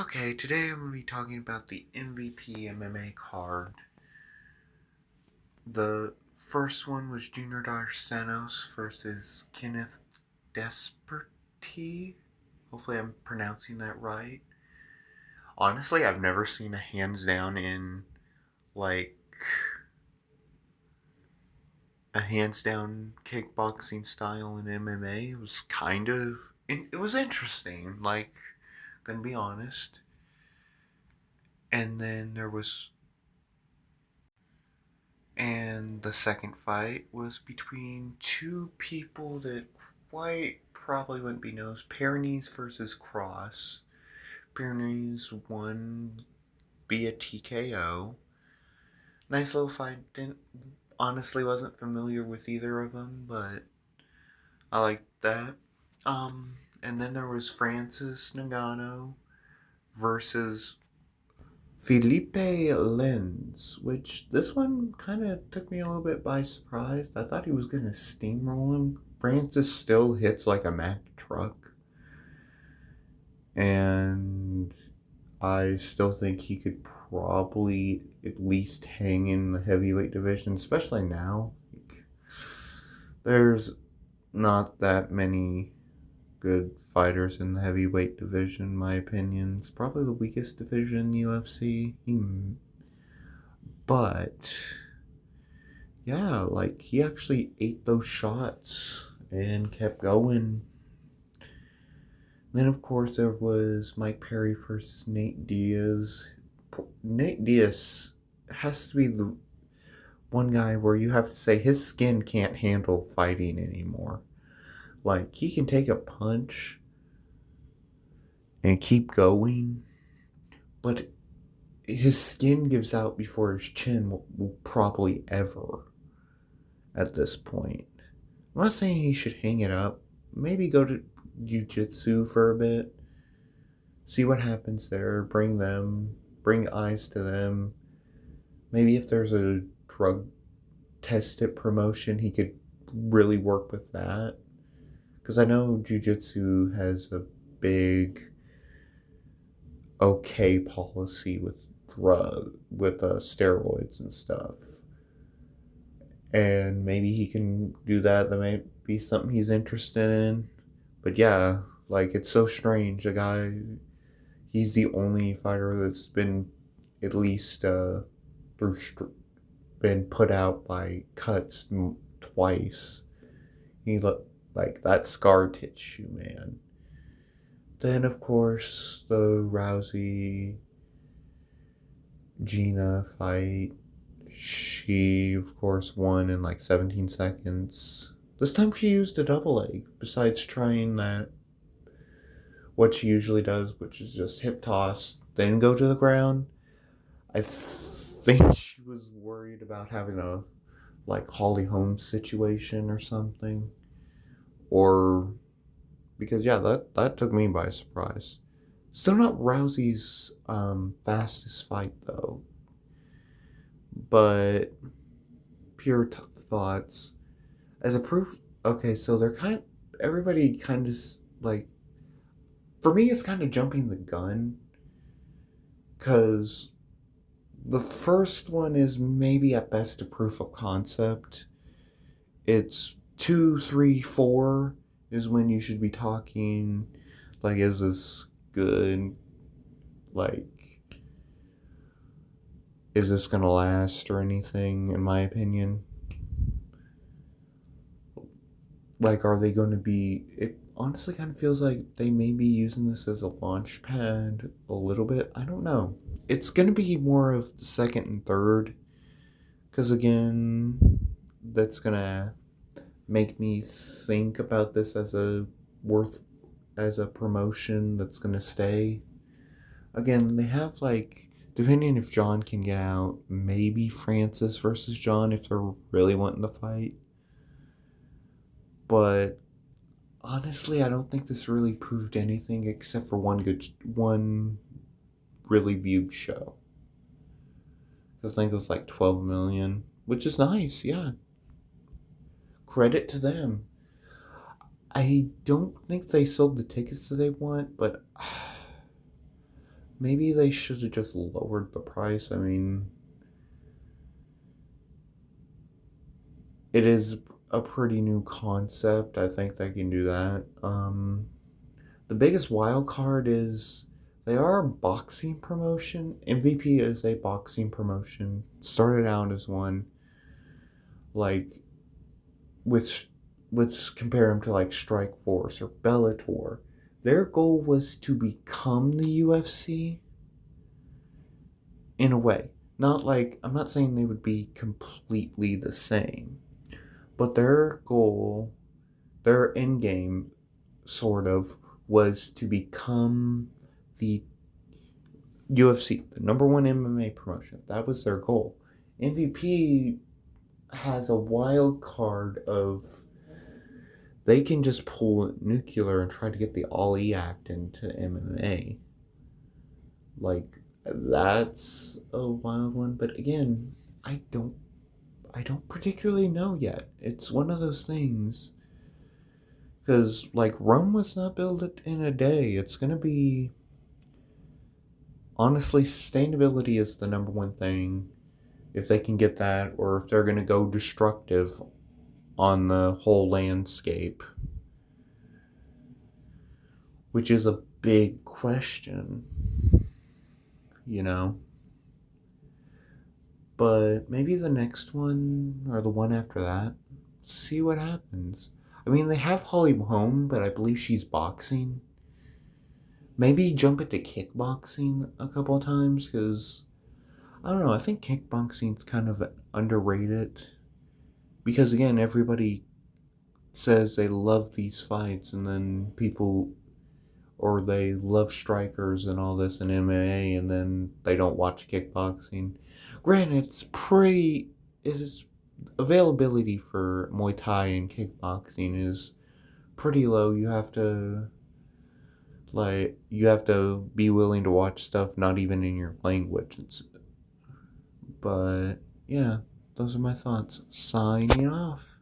Okay, today I'm going to be talking about the MVP MMA card. The first one was Junior Dos Santos versus Kenneth Desperti. Hopefully I'm pronouncing that right. Honestly, I've never seen a hands down in like a hands down kickboxing style in MMA. It was it was interesting, gonna be honest. And then there was And the second fight was between two people that quite probably wouldn't be known. Pyrenees versus Cross. Pyrenees won via TKO. Nice little fight. Didn't honestly wasn't familiar with either of them, but I liked that. And then there was Francis Ngannou versus Felipe Lenz, which this one kind of took me a little bit by surprise. I thought he was going to steamroll him. Francis still hits like a Mack truck. And I still think he could probably at least hang in the heavyweight division, especially now. There's not that many good fighters in the heavyweight division, in my opinion. It's probably the weakest division in the UFC. But yeah, he actually ate those shots and kept going. Then of course there was Mike Perry versus Nate Diaz. Nate Diaz has to be the one guy where you have to say his skin can't handle fighting anymore. He can take a punch and keep going, but his skin gives out before his chin will probably ever at this point. I'm not saying he should hang it up. Maybe go to jiu-jitsu for a bit. See what happens there. Bring eyes to them. Maybe if there's a drug tested promotion, he could really work with that. Because I know jiu-jitsu has a big okay policy with steroids and stuff. And maybe he can do that. That might be something he's interested in. But yeah, it's so strange. The guy, he's the only fighter that's been at least been put out by cuts twice. He like that scar tissue, man. Then of course the Rousey Gina fight. She of course won in 17 seconds. This time she used a double leg, besides trying what she usually does, which is just hip toss, then go to the ground. I think she was worried about having a Holly Holmes situation or something. Or because that took me by surprise. Still not Rousey's fastest fight though. But pure thoughts. As a proof, okay, so everybody kind of for me it's kind of jumping the gun, because the first one is maybe at best a proof of concept. It's 2, 3, 4 is when you should be talking is this good, is this gonna last or anything, in my opinion. Are they going to be... It honestly kind of feels like they may be using this as a launch pad a little bit. I don't know. It's going to be more of the second and third. Because again, that's going to make me think about this as a promotion that's going to stay. Again, they have depending if John can get out, maybe Francis versus John if they're really wanting to fight. But honestly, I don't think this really proved anything except for one really viewed show. I think it was 12 million, which is nice, yeah. Credit to them. I don't think they sold the tickets that they want, but maybe they should have just lowered the price. I mean, it is a pretty new concept. I think they can do that. The biggest wild card is they are a boxing promotion. MVP is a boxing promotion. Started out as one. Like, let's compare them to like Strikeforce or Bellator. Their goal was to become the UFC in a way. Not like, I'm not saying they would be completely the same, but their goal, their end game, sort of, was to become the UFC, the number one MMA promotion. That was their goal. MVP has a wild card of they can just pull nuclear and try to get the Ali Act into MMA. Like, that's a wild one, but again, I don't particularly know yet. It's one of those things, because like Rome was not built in a day. It's gonna be, honestly, sustainability is the number one thing. If they can get that, or if they're gonna go destructive on the whole landscape, which is a big question, you know. But maybe the next one, or the one after that, see what happens. I mean, they have Holly Holm, but I believe she's boxing. Maybe jump into kickboxing a couple of times, because, I don't know, I think kickboxing's kind of underrated. Because, again, everybody says they love these fights, and then people, or they love strikers and all this in MMA, and then they don't watch kickboxing. Granted, its availability for Muay Thai and kickboxing is pretty low. You have to be willing to watch stuff not even in your language. But yeah, those are my thoughts. Signing off.